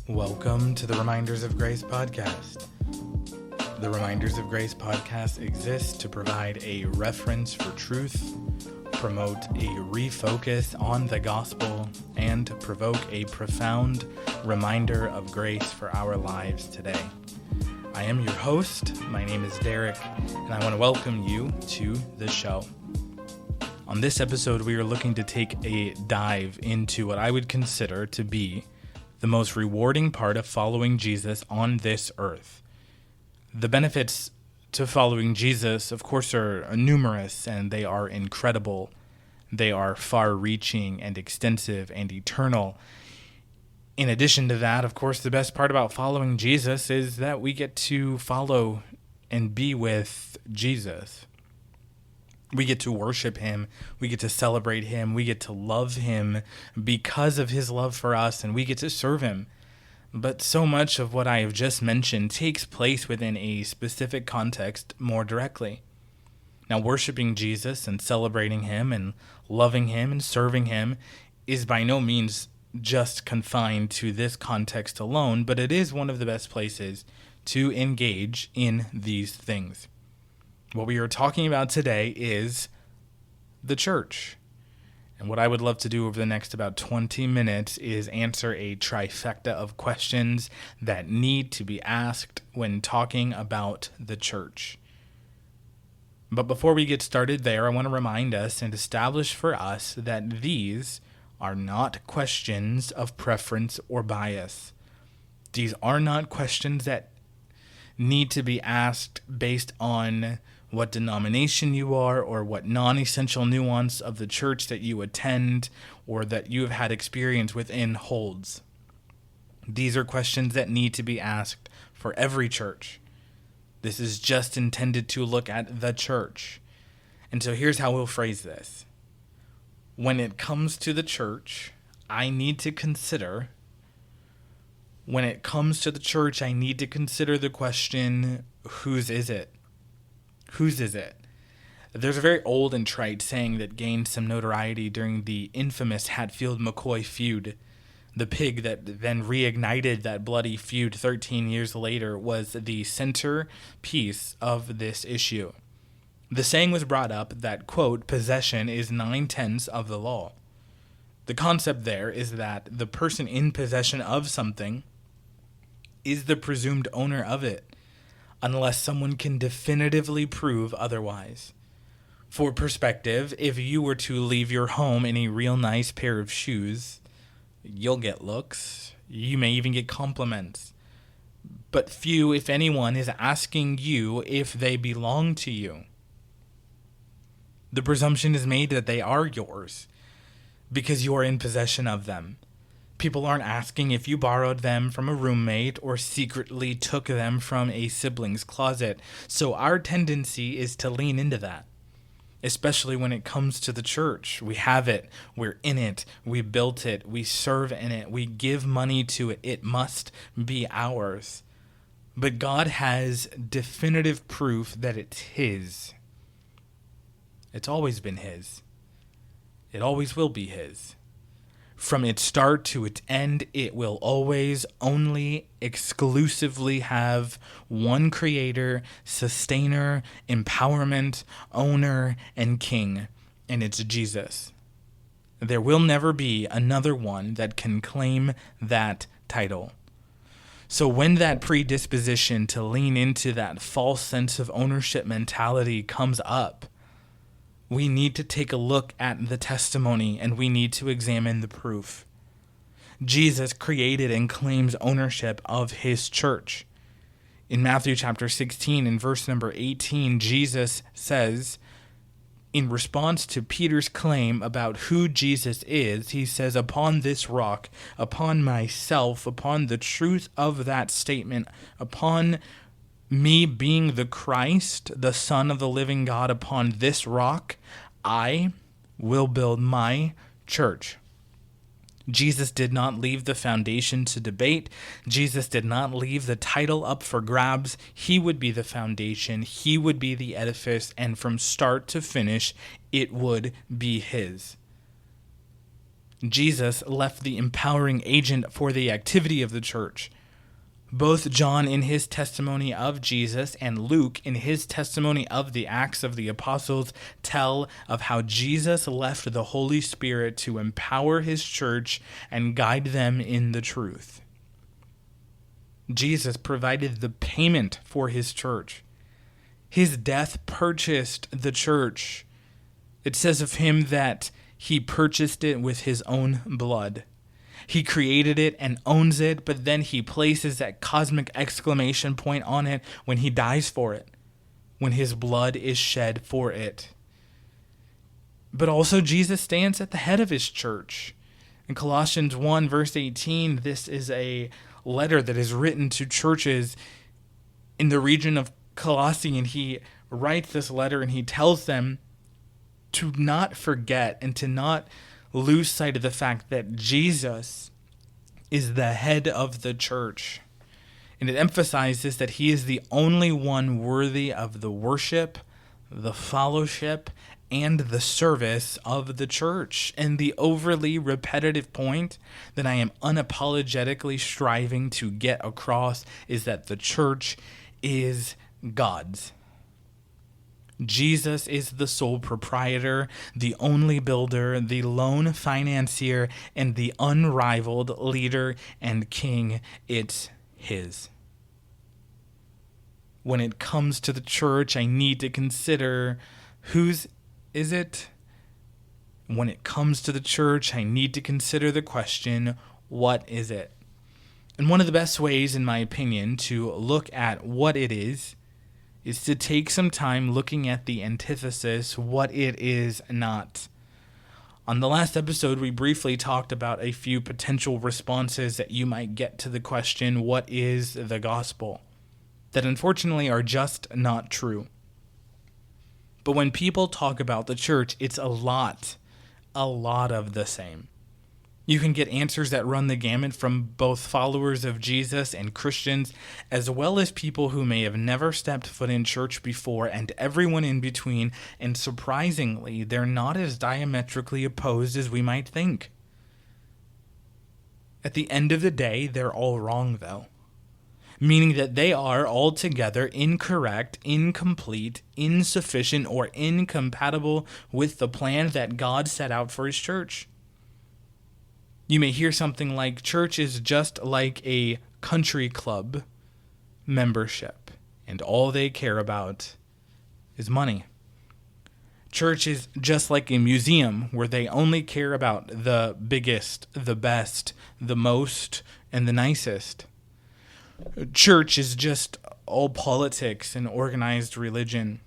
Welcome to the Reminders of Grace podcast. The Reminders of Grace podcast exists to provide a reference for truth, promote a refocus on the gospel, and to provoke a profound reminder of grace for our lives today. I am your host. My name is Derek, and I want to welcome you to the show. On this episode, we are looking to take a dive into what I would consider to be the most rewarding part of following Jesus on this earth. The benefits to following Jesus, of course, are numerous, and they are incredible. They are far-reaching and extensive and eternal. In addition to that, of course, the best part about following Jesus is that we get to follow and be with Jesus. We get to worship him, we get to celebrate him, we get to love him because of his love for us, and we get to serve him. But so much of what I have just mentioned takes place within a specific context more directly. Now, worshiping Jesus and celebrating him and loving him and serving him is by no means just confined to this context alone, but it is one of the best places to engage in these things. What we are talking about today is the church. And what I would love to do over the next about 20 minutes is answer a trifecta of questions that need to be asked when talking about the church. But before we get started there, I want to remind us and establish for us that these are not questions of preference or bias. These are not questions that need to be asked based on what denomination you are or what non-essential nuance of the church that you attend or that you have had experience within holds. These are questions that need to be asked for every church. This is just intended to look at the church. And so here's how we'll phrase this. When it comes to the church, I need to consider the question, whose is it? Whose is it? There's a very old and trite saying that gained some notoriety during the infamous Hatfield-McCoy feud. The pig that then reignited that bloody feud 13 years later was the centerpiece of this issue. The saying was brought up that, quote, possession is 9/10 of the law. The concept there is that the person in possession of something is the presumed owner of it, unless someone can definitively prove otherwise. For perspective, if you were to leave your home in a real nice pair of shoes, you'll get looks. You may even get compliments. But few, if anyone, is asking you if they belong to you. The presumption is made that they are yours because you are in possession of them. People aren't asking if you borrowed them from a roommate or secretly took them from a sibling's closet. So our tendency is to lean into that, especially when it comes to the church. We have it. We're in it. We built it. We serve in it. We give money to it. It must be ours. But God has definitive proof that it's his. It's always been his. It always will be his. From its start to its end, it will always only exclusively have one creator, sustainer, empowerment, owner, and king, and it's Jesus. There will never be another one that can claim that title. So when that predisposition to lean into that false sense of ownership mentality comes up, we need to take a look at the testimony and we need to examine the proof. Jesus created and claims ownership of his church. In Matthew chapter 16 and verse number 18, Jesus says, in response to Peter's claim about who Jesus is, he says, upon this rock, upon myself, upon the truth of that statement, upon me being the Christ, the Son of the living God, upon this rock, I will build my church. Jesus did not leave the foundation to debate. Jesus did not leave the title up for grabs. He would be the foundation. He would be the edifice. And from start to finish, it would be his. Jesus left the empowering agent for the activity of the church. Both John in his testimony of Jesus and Luke in his testimony of the Acts of the Apostles tell of how Jesus left the Holy Spirit to empower his church and guide them in the truth. Jesus provided the payment for his church. His death purchased the church. It says of him that he purchased it with his own blood. He created it and owns it, but then he places that cosmic exclamation point on it when he dies for it, when his blood is shed for it. But also Jesus stands at the head of his church. In Colossians 1, verse 18, this is a letter that is written to churches in the region of Colossae, and he writes this letter and he tells them to not forget and to not lose sight of the fact that Jesus is the head of the church. And it emphasizes that he is the only one worthy of the worship, the fellowship, and the service of the church. And the overly repetitive point that I am unapologetically striving to get across is that the church is God's. Jesus is the sole proprietor, the only builder, the lone financier, and the unrivaled leader and king. It's his. When it comes to the church, I need to consider whose is it? When it comes to the church, I need to consider the question, what is it? And one of the best ways, in my opinion, to look at what it is to take some time looking at the antithesis, what it is not. On the last episode, we briefly talked about a few potential responses that you might get to the question, what is the gospel? That unfortunately are just not true. But when people talk about the church, it's a lot of the same. You can get answers that run the gamut from both followers of Jesus and Christians, as well as people who may have never stepped foot in church before, and everyone in between, and surprisingly, they're not as diametrically opposed as we might think. At the end of the day, they're all wrong, though. Meaning that they are altogether incorrect, incomplete, insufficient, or incompatible with the plan that God set out for his church. You may hear something like, church is just like a country club membership, and all they care about is money. Church is just like a museum where they only care about the biggest, the best, the most, and the nicest. Church is just all politics and organized religion.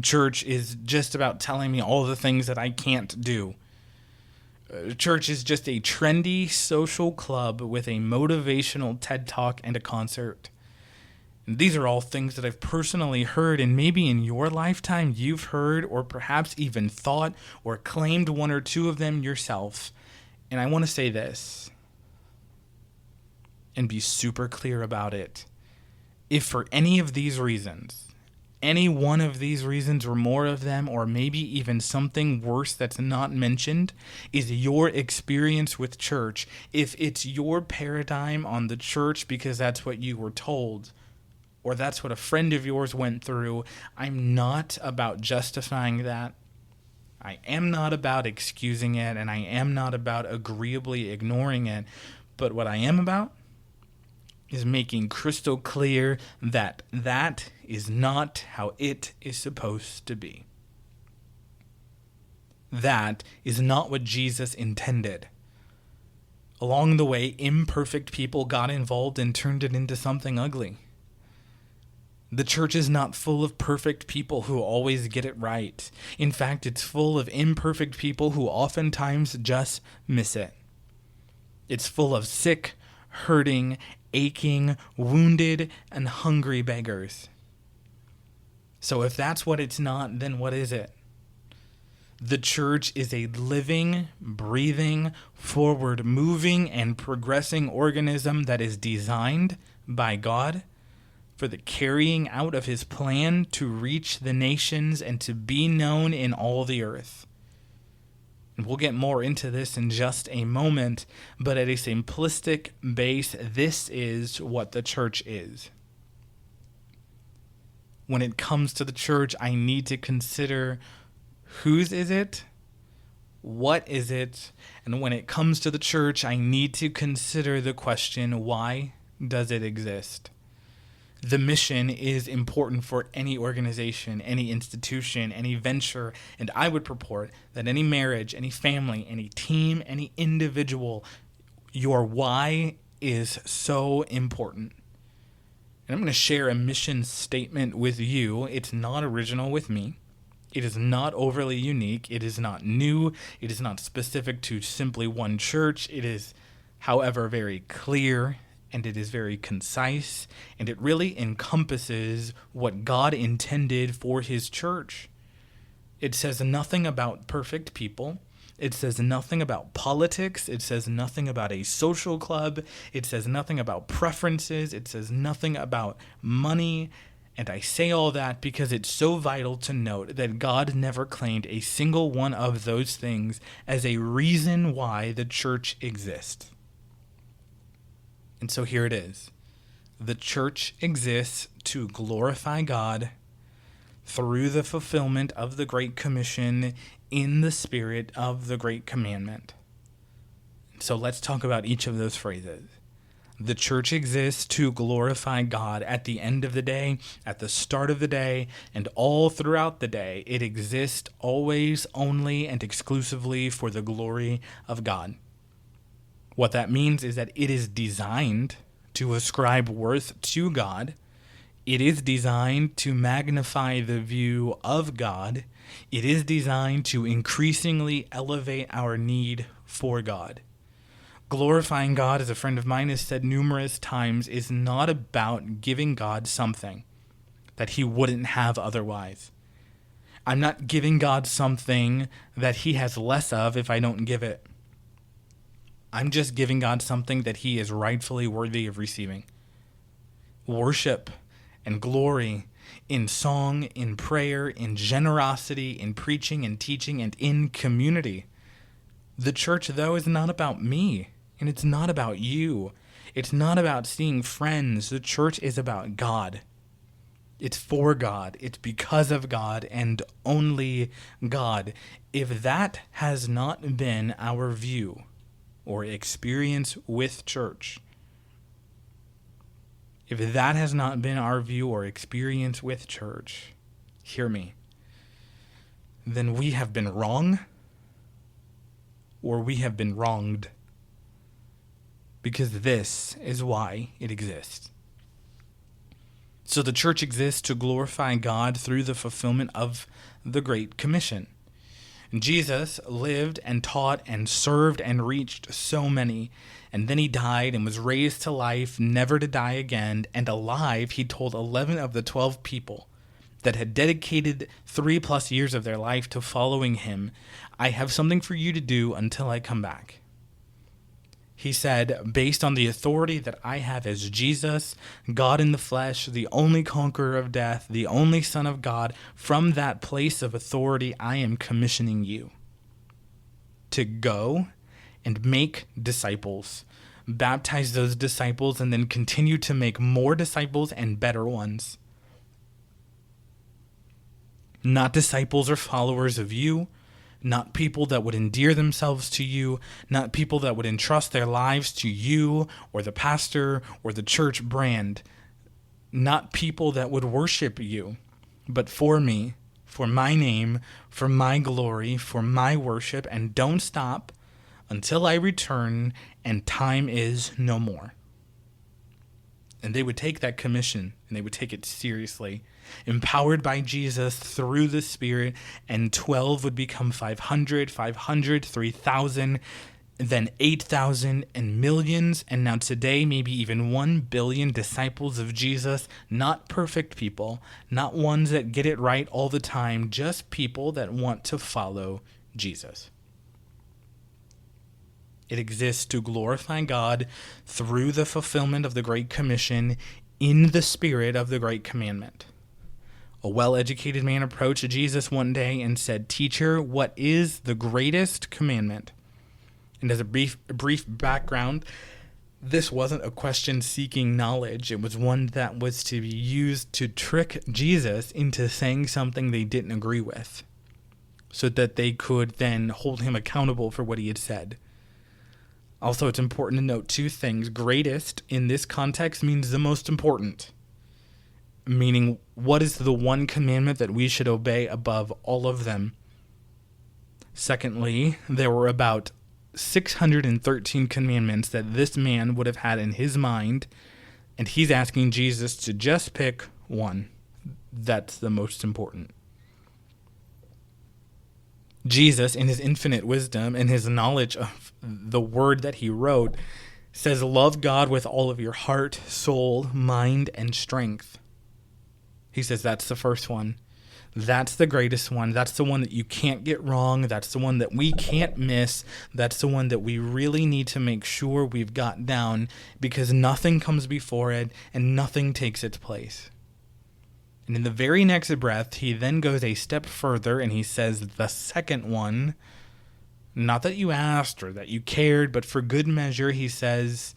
Church is just about telling me all the things that I can't do. Church is just a trendy social club with a motivational TED Talk and a concert. And these are all things that I've personally heard, and maybe in your lifetime you've heard or perhaps even thought or claimed one or two of them yourself. And I want to say this and be super clear about it. If for any of these reasons, any one of these reasons or more of them, or maybe even something worse that's not mentioned, is your experience with church, if it's your paradigm on the church because that's what you were told, or that's what a friend of yours went through, I'm not about justifying that. I am not about excusing it, and I am not about agreeably ignoring it. But what I am about is making crystal clear that that is not how it is supposed to be. That is not what Jesus intended. Along the way, imperfect people got involved and turned it into something ugly. The church is not full of perfect people who always get it right. In fact, it's full of imperfect people who oftentimes just miss it. It's full of sick, hurting, aching, wounded, and hungry beggars. So if that's what it's not, then what is it? The church is a living, breathing, forward-moving, and progressing organism that is designed by God for the carrying out of his plan to reach the nations and to be known in all the earth. And we'll get more into this in just a moment, but at a simplistic base, this is what the church is. When it comes to the church, I need to consider whose is it, what is it, and when it comes to the church, I need to consider the question, why does it exist? The mission is important for any organization, any institution, any venture, and I would purport that any marriage, any family, any team, any individual, your why is so important. And I'm going to share a mission statement with you. It's not original with me. It is not overly unique. It is not new. It is not specific to simply one church. It is, however, very clear, and it is very concise, and it really encompasses what God intended for his church. It says nothing about perfect people. It says nothing about politics. It says nothing about a social club. It says nothing about preferences. It says nothing about money. And I say all that because it's so vital to note that God never claimed a single one of those things as a reason why the church exists. And so here it is. The church exists to glorify God through the fulfillment of the Great Commission in the spirit of the Great Commandment. So let's talk about each of those phrases. The church exists to glorify God at the end of the day, at the start of the day, and all throughout the day. It exists always, only, and exclusively for the glory of God. What that means is that it is designed to ascribe worth to God. It is designed to magnify the view of God. It is designed to increasingly elevate our need for God. Glorifying God, as a friend of mine has said numerous times, is not about giving God something that he wouldn't have otherwise. I'm not giving God something that he has less of if I don't give it. I'm just giving God something that he is rightfully worthy of receiving. Worship and glory in song, in prayer, in generosity, in preaching and teaching, and in community. The church, though, is not about me, and it's not about you. It's not about seeing friends. The church is about God. It's for God. It's because of God and only God. If that has not been our view or experience with church, if that has not been our view or experience with church, hear me, then we have been wrong or we have been wronged, because this is why it exists. So the church exists to glorify God through the fulfillment of the Great Commission. Jesus lived and taught and served and reached so many, and then he died and was raised to life, never to die again, and alive he told 11 of the 12 people that had dedicated 3+ years of their life to following him, I have something for you to do until I come back. He said, based on the authority that I have as Jesus, God in the flesh, the only conqueror of death, the only Son of God, from that place of authority, I am commissioning you to go and make disciples, baptize those disciples, and then continue to make more disciples and better ones. Not disciples or followers of you, not people that would endear themselves to you, not people that would entrust their lives to you or the pastor or the church brand, not people that would worship you, but for me, for my name, for my glory, for my worship, and don't stop until I return and time is no more. And they would take that commission and they would take it seriously, empowered by Jesus through the Spirit, and 12 would become 500, 3,000, then 8,000 and millions, and now today maybe even 1 billion disciples of Jesus, not perfect people, not ones that get it right all the time, just people that want to follow Jesus. It exists to glorify God through the fulfillment of the Great Commission in the spirit of the Great Commandment. A well-educated man approached Jesus one day and said, "Teacher, what is the greatest commandment?" And as a brief background, this wasn't a question seeking knowledge. It was one that was to be used to trick Jesus into saying something they didn't agree with, so that they could then hold him accountable for what he had said. Also, it's important to note two things. Greatest in this context means the most important, meaning what is the one commandment that we should obey above all of them? Secondly, there were about 613 commandments that this man would have had in his mind, and he's asking Jesus to just pick one. That's the most important. Jesus, in his infinite wisdom and his knowledge of the word that he wrote, says, love God with all of your heart, soul, mind, and strength. He says that's the first one. That's the greatest one. That's the one that you can't get wrong. That's the one that we can't miss. That's the one that we really need to make sure we've got down, because nothing comes before it and nothing takes its place. And in the very next breath, he then goes a step further and he says the second one, not that you asked or that you cared, but for good measure, he says,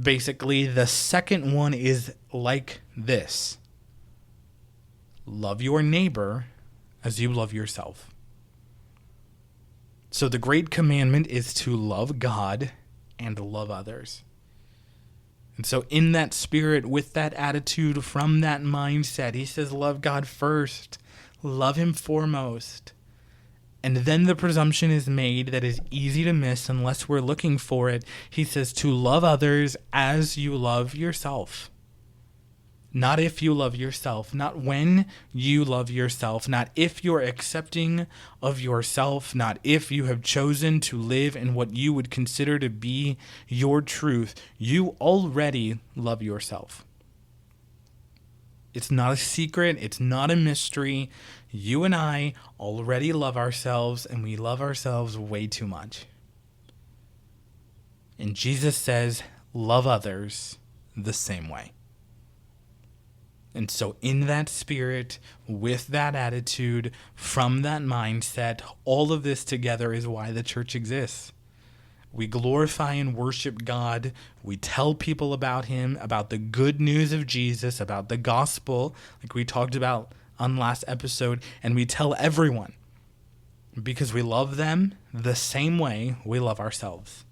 basically, the second one is like this: love your neighbor as you love yourself. So the great commandment is to love God and love others. And so in that spirit, with that attitude, from that mindset, he says, love God first, love him foremost. And then the presumption is made that is easy to miss unless we're looking for it. He says to love others as you love yourself. Not if you love yourself, not when you love yourself, not if you're accepting of yourself, not if you have chosen to live in what you would consider to be your truth. You already love yourself. It's not a secret. It's not a mystery. You and I already love ourselves, and we love ourselves way too much. And Jesus says, love others the same way. And so in that spirit, with that attitude, from that mindset, all of this together is why the church exists. We glorify and worship God. We tell people about him, about the good news of Jesus, about the gospel, like we talked about on last episode, and we tell everyone because we love them the same way we love ourselves.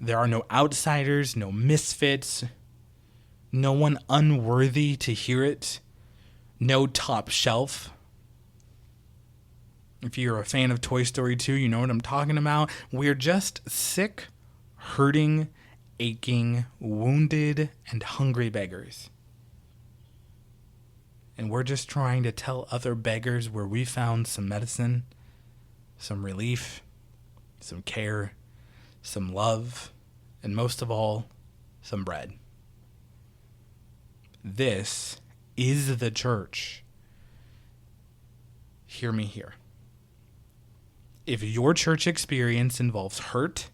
There are no outsiders, no misfits, no one unworthy to hear it. No top shelf. If you're a fan of Toy Story 2, you know what I'm talking about. We're just sick, hurting, aching, wounded, and hungry beggars. And we're just trying to tell other beggars where we found some medicine, some relief, some care, some love, and most of all, some bread. This is the church. Hear me here. If your church experience involves hurt,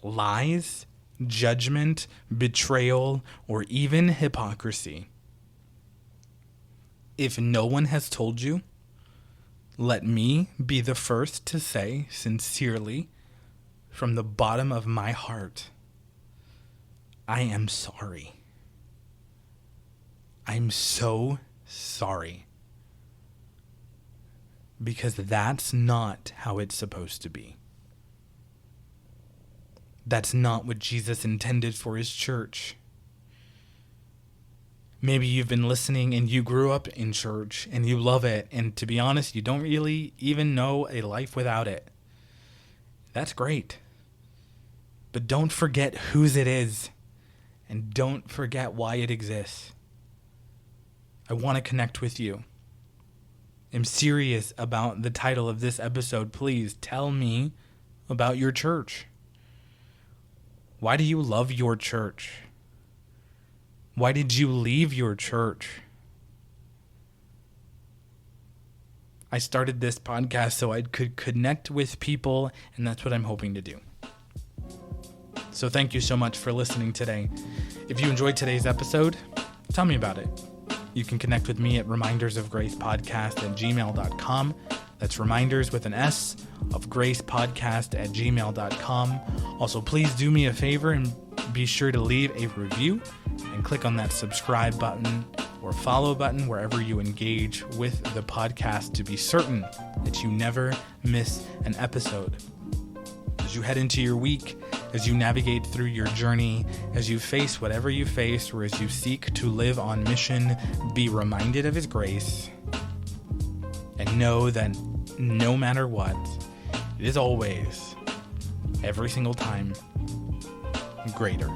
lies, judgment, betrayal, or even hypocrisy, if no one has told you, let me be the first to say sincerely, from the bottom of my heart, I am sorry. I'm so sorry. Because that's not how it's supposed to be. That's not what Jesus intended for his church. Maybe you've been listening and you grew up in church and you love it, and to be honest, you don't really even know a life without it. That's great. But don't forget whose it is, and don't forget why it exists. I want to connect with you. I'm serious about the title of this episode. Please tell me about your church. Why do you love your church? Why did you leave your church? I started this podcast so I could connect with people, and that's what I'm hoping to do. So thank you so much for listening today. If you enjoyed today's episode, tell me about it. You can connect with me at remindersofgracepodcast@gmail.com. That's reminders with an S of gracepodcast@gmail.com. Also, please do me a favor and be sure to leave a review and click on that subscribe button or follow button wherever you engage with the podcast to be certain that you never miss an episode. As you head into your week, as you navigate through your journey, as you face whatever you face, or as you seek to live on mission, be reminded of His grace and know that no matter what, it is always, every single time, greater.